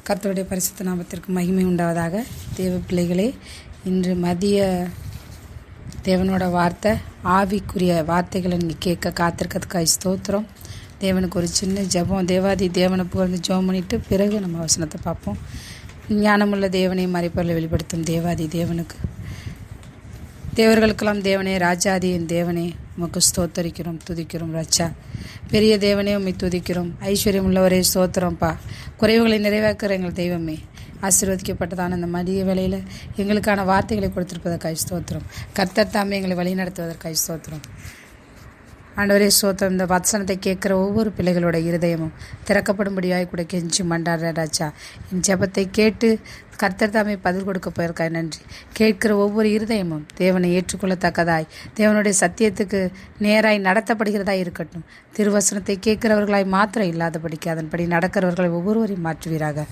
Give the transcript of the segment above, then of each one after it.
கர்த்தருடைய பரிசுத்த நாமத்திற்கு மகிமை உண்டாவதாக. தேவ பிள்ளைகளே, இன்று மதிய தேவனோட வார்த்தை, ஆவிக்குரிய வார்த்தைகளை நீங்கள் கேட்க காத்திருக்கிறதுக்காக ஸ்தோத்திரம். தேவனுக்கு ஒரு சின்ன ஜெபம், தேவாதி தேவனை புகழ்ந்து ஜெபம் பண்ணிவிட்டு பிறகு நம்ம வசனத்தை பார்ப்போம். ஞானமுள்ள தேவனை மறைப்பொருளை வெளிப்படுத்தும் தேவாதி தேவனுக்கு, தேவர்களுக்கெல்லாம் தேவனே, ராஜாதியின் தேவனே, உமக்கு ஸ்தோத்தரிக்கிறோம், துதிக்கிறோம். ராஜா பெரிய தேவனே, உம்மை துதிக்கிறோம். ஐஸ்வர்யம் உள்ளவரே ஸ்தோத்திரம்ப்பா. குறைவுகளை நிறைவேற்றுற எங்கள் தெய்வமே, ஆசீர்வதிக்கப்பட்டதான அந்த மதிய வேளையில் எங்களுக்கான வார்த்தைகளை கொடுத்திருப்பதற்காக ஸ்தோத்திரம். கர்த்தர் தாமே எங்களை வழிநடத்துவதற்காக ஸ்தோத்திரம். ஆண்டவரே ஸ்தோத்திரம். இந்த வசனத்தை கேட்குற ஒவ்வொரு பிள்ளைகளோட இருதயமும் திறக்கப்படும்படியாய் கூட கெஞ்சி மண்டாடுற ராஜா. என் ஜெபத்தை கேட்டு கர்த்தர் தாமே பதில் கொடுக்க போயிருக்காய். நன்றி. கேட்கிற ஒவ்வொரு இருதயமும் தேவனை ஏற்றுக்கொள்ளத்தக்கதாய், தேவனுடைய சத்தியத்துக்கு நேராய் நடத்தப்படுகிறதா இருக்கட்டும். திருவசனத்தை கேட்கிறவர்களாய் மாத்திரம் இல்லாதபடிக்கு அதன்படி நடக்கிறவர்களை ஒவ்வொருவரையும் மாற்றுவீராக.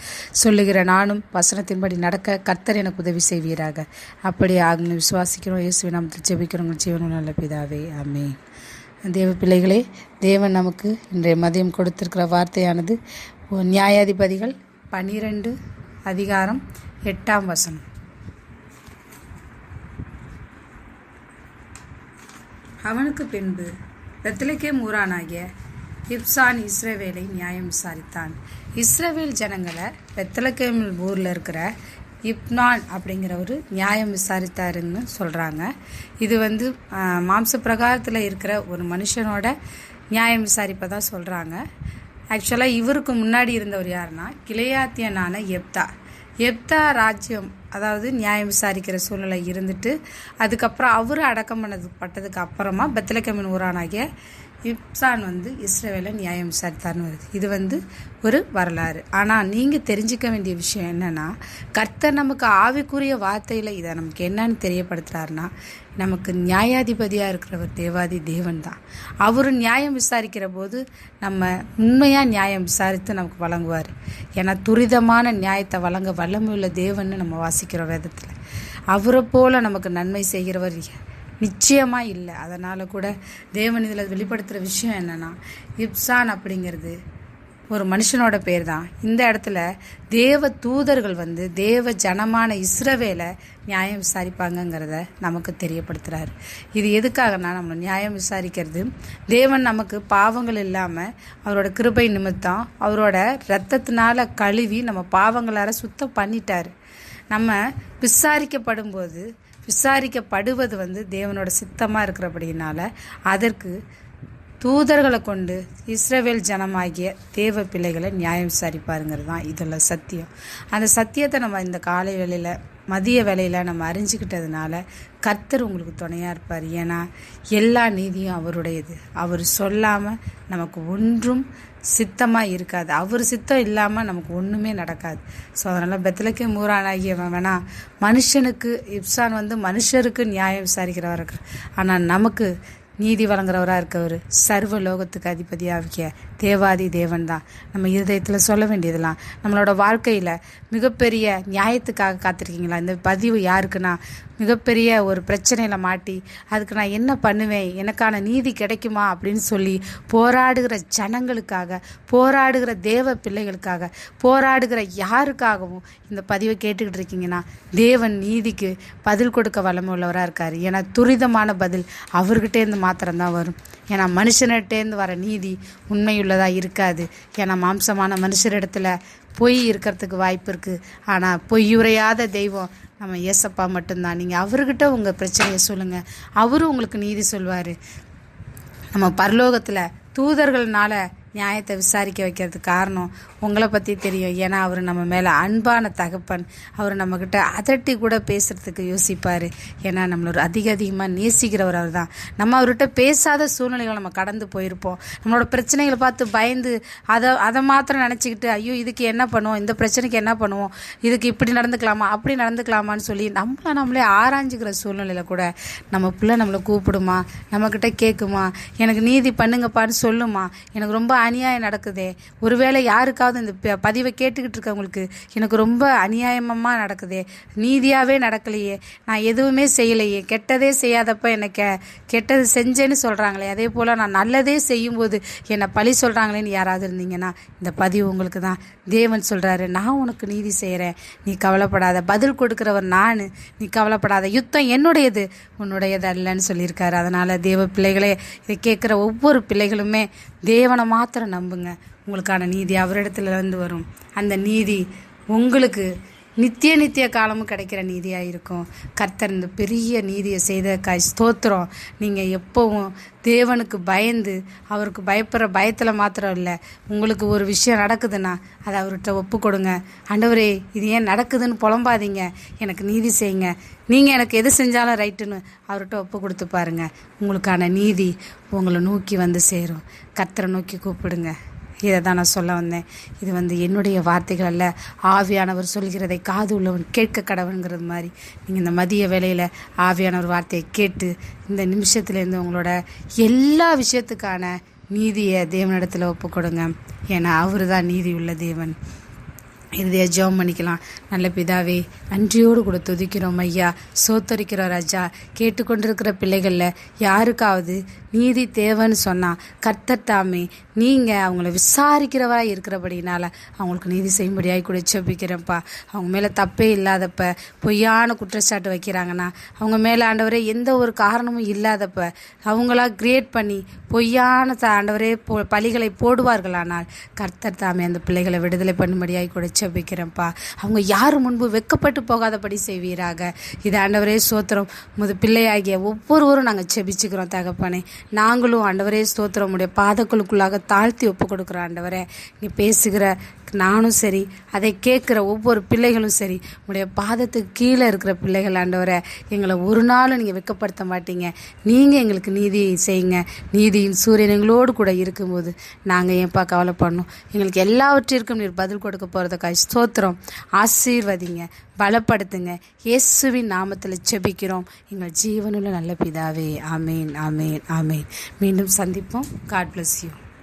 சொல்லுகிற நானும் வசனத்தின்படி நடக்க கர்த்தர் எனக்கு உதவி செய்வீராக. அப்படி ஆகணும் விசுவாசிக்கிறோம். இயேசுவின் நாமத்தில் ஜெபிக்கிறோம் ஜீவனுள்ள நல்ல பிதாவே, ஆமென். தேவ பிள்ளைகளே, தேவன் நமக்கு இன்றைய மதியம் கொடுத்திருக்கிற வார்த்தையானது நியாயாதிபதிகள் 12 அதிகாரம் 8ஆம் வசனம். அவனுக்கு பின்பு பெத்லெகேம் ஊரானாகிய இப்சான் இஸ்ரவேலை நியாயம் விசாரித்தான். இஸ்ரவேல் ஜனங்களை பெத்லெகேம் ஊரில் இருக்கிற இப்னான் அப்படிங்கிற ஒரு நியாயம் விசாரித்தாருன்னு சொல்கிறாங்க. இது மாம்ச பிரகாரத்தில் இருக்கிற ஒரு மனுஷனோட நியாயம் விசாரிப்பதான் சொல்கிறாங்க. ஆக்சுவலாக இவருக்கு முன்னாடி இருந்தவர் யாருன்னா கிளையாத்தியனான எப்தா ராஜ்யம், அதாவது நியாயம் விசாரிக்கிற சூழ்நிலை இருந்துட்டு அதுக்கப்புறம் அவர் அடக்கம் பட்டதுக்கு அப்புறமா பெத்லெகேமின் ஊரானாகிய இப்சான் இஸ்ரவேலை நியாயம் விசாரித்தார்னு வருது. இது ஒரு வரலாறு. ஆனால் நீங்கள் தெரிஞ்சிக்க வேண்டிய விஷயம் என்னென்னா, கர்த்தர் நமக்கு ஆவிக்குரிய வார்த்தையில் இதை நமக்கு என்னன்னு தெரியப்படுத்துகிறாருன்னா, நமக்கு நியாயாதிபதியாக இருக்கிறவர் தேவாதி தேவன் தான். அவர் நியாயம் விசாரிக்கிற போது நம்ம உண்மையாக நியாயம் விசாரித்து நமக்கு வழங்குவார். ஏன்னா துரிதமான நியாயத்தை வழங்க வல்லமையுள்ள தேவன்னு நம்ம வாசிக்கிறோம் வேதத்தில். அவரை போல் நமக்கு நன்மை செய்கிறவர் நிச்சயமாக இல்லை. அதனால் கூட தேவன் இதில் வெளிப்படுத்துகிற விஷயம் என்னென்னா, இப்சான் அப்படிங்கிறது ஒரு மனுஷனோட பேர் தான். இந்த இடத்துல தேவ தூதர்கள் தேவ ஜனமான இஸ்ரவேலை நியாயம் விசாரிப்பாங்கங்கிறத நமக்கு தெரியப்படுத்துகிறாரு. இது எதுக்காகனா, நம்ம நியாயம் விசாரிக்கிறது தேவன் நமக்கு பாவங்கள் இல்லாமல் அவரோட கிருபை நிமித்தம் அவரோட இரத்தத்தினால கழுவி நம்ம பாவங்களால் சுத்தம் பண்ணிட்டாரு. நம்ம விசாரிக்கப்படுவது தேவனோட சித்தமாக இருக்கிறபடினால அதற்கு தூதர்களை கொண்டு இஸ்ரவேல் ஜனமாகிய தேவ பிள்ளைகளை நியாயம் விசாரிப்பாருங்கிறது தான் இதில் சத்தியம். அந்த சத்தியத்தை நம்ம இந்த காலை வேளையில் மதிய வேளையில் நம்ம அறிஞ்சிக்கிட்டதுனால கர்த்தர் உங்களுக்கு துணையாக இருப்பார். ஏன்னா எல்லா நீதியும் அவருடையது. அவர் சொல்லாமல் நமக்கு ஒன்றும் சித்தமாக இருக்காது. அவர் சித்தம் இல்லாமல் நமக்கு ஒன்றுமே நடக்காது. ஸோ அதனால் பெத்லெகேம் ஊரானாகியவன் வேணா மனுஷனுக்கு, இப்சான் மனுஷருக்கு நியாயம் விசாரிக்கிறவராக இருக்கிறார். ஆனால் நமக்கு நீதி வழங்குறவராக இருக்கவர் சர்வ லோகத்துக்கு அதிபதியாகிய தேவாதி தேவன் தான். நம்ம இருதயத்தில் சொல்ல வேண்டியதெல்லாம், நம்மளோட வாழ்க்கையில் மிகப்பெரிய நியாயத்துக்காக காத்திருக்கீங்களா? இந்த பதிவு யாருக்குன்னா, மிகப்பெரிய ஒரு பிரச்சனையில் மாட்டி அதுக்கு நான் என்ன பண்ணுவேன், எனக்கான நீதி கிடைக்குமா அப்படின்னு சொல்லி போராடுகிற ஜனங்களுக்காக, போராடுகிற தேவ பிள்ளைகளுக்காக, போராடுகிற யாருக்காகவும் இந்த பதிவை கேட்டுக்கிட்டு இருக்கீங்கன்னா, தேவன் நீதிக்கு பதில் கொடுக்க வல்லமை உள்ளவராக இருக்கார். ஏன்னா துரிதமான பதில் அவர்கிட்டேருந்து மாத்திரம்தான் வரும். ஏன்னா மனுஷனிட்டேருந்து வர நீதி உண்மையுள்ளதாக இருக்காது. ஏன்னா மாம்சமான மனுஷரிடத்துல பொய் இருக்கிறதுக்கு வாய்ப்பு இருக்குது. ஆனால் பொய்யுரையாத தெய்வம் நம்ம ஏசப்பா மட்டும்தான். நீங்கள் அவர்கிட்ட உங்கள் பிரச்சனையை சொல்லுங்கள், அவரும் உங்களுக்கு நீதி சொல்வார். நம்ம பரலோகத்தில் தூதர்கள்னால நியாயத்தை விசாரிக்க வைக்கிறதுக்கு காரணம் உங்களை பற்றி தெரியும். ஏன்னா அவர் நம்ம மேலே அன்பான தகப்பன். அவர் நம்மக்கிட்ட அதட்டி கூட பேசுகிறதுக்கு யோசிப்பார். ஏன்னா நம்மளோட அதிகமாக நேசிக்கிறவர் அவர் தான். நம்ம அவர்கிட்ட பேசாத சூழ்நிலைகளை நம்ம கடந்து போயிருப்போம். நம்மளோட பிரச்சனைகளை பார்த்து பயந்து அதை மாத்திரம் நினச்சிக்கிட்டு, ஐயோ இதுக்கு என்ன பண்ணுவோம், இந்த பிரச்சனைக்கு என்ன பண்ணுவோம், இதுக்கு இப்படி நடந்துக்கலாமா அப்படி நடந்துக்கலாமான்னு சொல்லி நம்மளே ஆராய்ஞ்சிக்கிற சூழ்நிலையில் கூட நம்ம பிள்ளை நம்மளை கூப்பிடுமா, நம்மக்கிட்ட கேட்குமா, எனக்கு நீதி பண்ணுங்கப்பான்னு சொல்லுமா, எனக்கு ரொம்ப அநியாயம் நடக்குதே, ஒருவேளை யாருக்காவது இந்த பதிவை கேட்டுக்கிட்டு இருக்கவங்களுக்கு எனக்கு ரொம்ப அநியாயமாக நடக்குதே, நீதியாகவே நடக்கலையே, நான் எதுவுமே செய்யலையே, கெட்டதே செய்யாதப்ப எனக்கு கெட்டது செஞ்சேன்னு சொல்கிறாங்களே, அதே போல் நான் நல்லதே செய்யும்போது என்னை பழி சொல்கிறாங்களேன்னு யாராவது இருந்தீங்கன்னா இந்த பதிவு உங்களுக்கு தான். தேவன் சொல்கிறாரு, நான் உனக்கு நீதி செய்கிறேன், நீ கவலைப்படாத, பதில் கொடுக்குறவர் நான், நீ கவலைப்படாத, யுத்தம் என்னுடையது உன்னுடையது அல்லன்னு சொல்லியிருக்காரு. அதனால் தேவ பிள்ளைகளே, இதை கேட்குற ஒவ்வொரு பிள்ளைகளுமே தேவனை மாத்திரம் நம்புங்க. உங்களுக்கான நீதி அவரிடத்துலேருந்து வரும். அந்த நீதி உங்களுக்கு நித்திய காலமும் கிடைக்கிற நீதியாக இருக்கும். கர்த்தர் இந்த பெரிய நீதியை செய்த ஸ்தோத்திரம். நீங்கள் எப்போவும் தேவனுக்கு பயந்து அவருக்கு பயப்படுற பயத்தில் மாத்திரம் இல்லை, உங்களுக்கு ஒரு விஷயம் நடக்குதுன்னா அதை அவர்கிட்ட ஒப்பு கொடுங்க. ஆண்டவரே, இது ஏன் நடக்குதுன்னு புலம்பாதீங்க, எனக்கு நீதி செய்யுங்க, நீங்கள் எனக்கு எது செஞ்சாலும் ரைட்டுன்னு அவர்கிட்ட ஒப்பு கொடுத்து பாருங்கள். உங்களுக்கான நீதி உங்களை நோக்கி வந்து சேரும். கர்த்தரை நோக்கி கூப்பிடுங்க. இதை தான் நான் சொல்ல வந்தேன். இது என்னுடைய வார்த்தைகள் அல்ல, ஆவியானவர் சொல்கிறதை காது உள்ளவன் கேட்க கடவுங்கிறது மாதிரி நீங்கள் இந்த மதிய வேளையில் ஆவியானவர் வார்த்தையை கேட்டு இந்த நிமிஷத்துலேருந்து உங்களோட எல்லா விஷயத்துக்கான நீதியை தேவனிடத்தில் ஒப்பு கொடுங்க. ஏன்னா அவர் தான் நீதி உள்ள தேவன். இறுதியாக ஜெபம் பண்ணிக்கலாம். நல்ல பிதாவே, நன்றியோடு கூட துதிக்கிறோம் ஐயா, சோத்தரிக்கிறோம் ராஜா. கேட்டுக்கொண்டிருக்கிற பிள்ளைகளில் யாருக்காவது நீதி தேவைன்னு சொன்னால் கர்த்தர் தாமே நீங்கள் அவங்கள விசாரிக்கிறவராக இருக்கிறபடினால அவங்களுக்கு நீதி செய்யும்படியாகி கூட செபிக்கிறேன்ப்பா. அவங்க மேலே தப்பே இல்லாதப்ப பொய்யான குற்றச்சாட்டு வைக்கிறாங்கன்னா, அவங்க மேலே ஆண்டவரே எந்த ஒரு காரணமும் இல்லாதப்ப அவங்களா கிரியேட் பண்ணி பொய்யான ஆண்டவரே பழிகளை போடுவார்களானால் கர்த்தர் தாமே அந்த பிள்ளைகளை விடுதலை பண்ணும்படியாகி கூட செபிக்கிறேன்ப்பா. அவங்க யார் முன்பு வெக்கப்பட்டு போகாதபடி செய்வீராக. இது ஆண்டவரே ஸ்தோத்திரம். பிள்ளையாகிய ஒவ்வொருவரும் நாங்கள் செபிச்சுக்கிறோம் தகப்பனே. நாங்களும் ஆண்டவரே ஸ்தோத்திரம் உடைய பாதங்களுக்குள்ளாக தாழ்த்தி ஒப்பு கொடுக்குறோம் ஆண்டவரே. நீ பேசுகிற நானும் சரி, அதை கேட்குற ஒவ்வொரு பிள்ளைகளும் சரி, உடைய பாதத்துக்கு கீழே இருக்கிற பிள்ளைகள் ஆண்டவரை எங்களை ஒரு நாளும் நீங்கள் வெட்கப்படுத்த மாட்டீங்க. நீங்கள் எங்களுக்கு நீதி செய்யுங்க. நீதியின் சூரியன் எங்களோடு கூட இருக்கும்போது நாங்கள் ஏன்ப்பா கவலைப்படணும்? எங்களுக்கு எல்லாவற்றிற்கும் நீர் பதில் கொடுக்க போகிறதுக்காக ஸ்தோத்திரம். ஆசீர்வதிங்க, பலப்படுத்துங்க. இயேசுவின் நாமத்தில் செபிக்கிறோம் எங்கள் ஜீவனுள்ள நல்ல பிதாவே. ஆமேன், ஆமேன், ஆமேன். மீண்டும் சந்திப்போம். God bless you.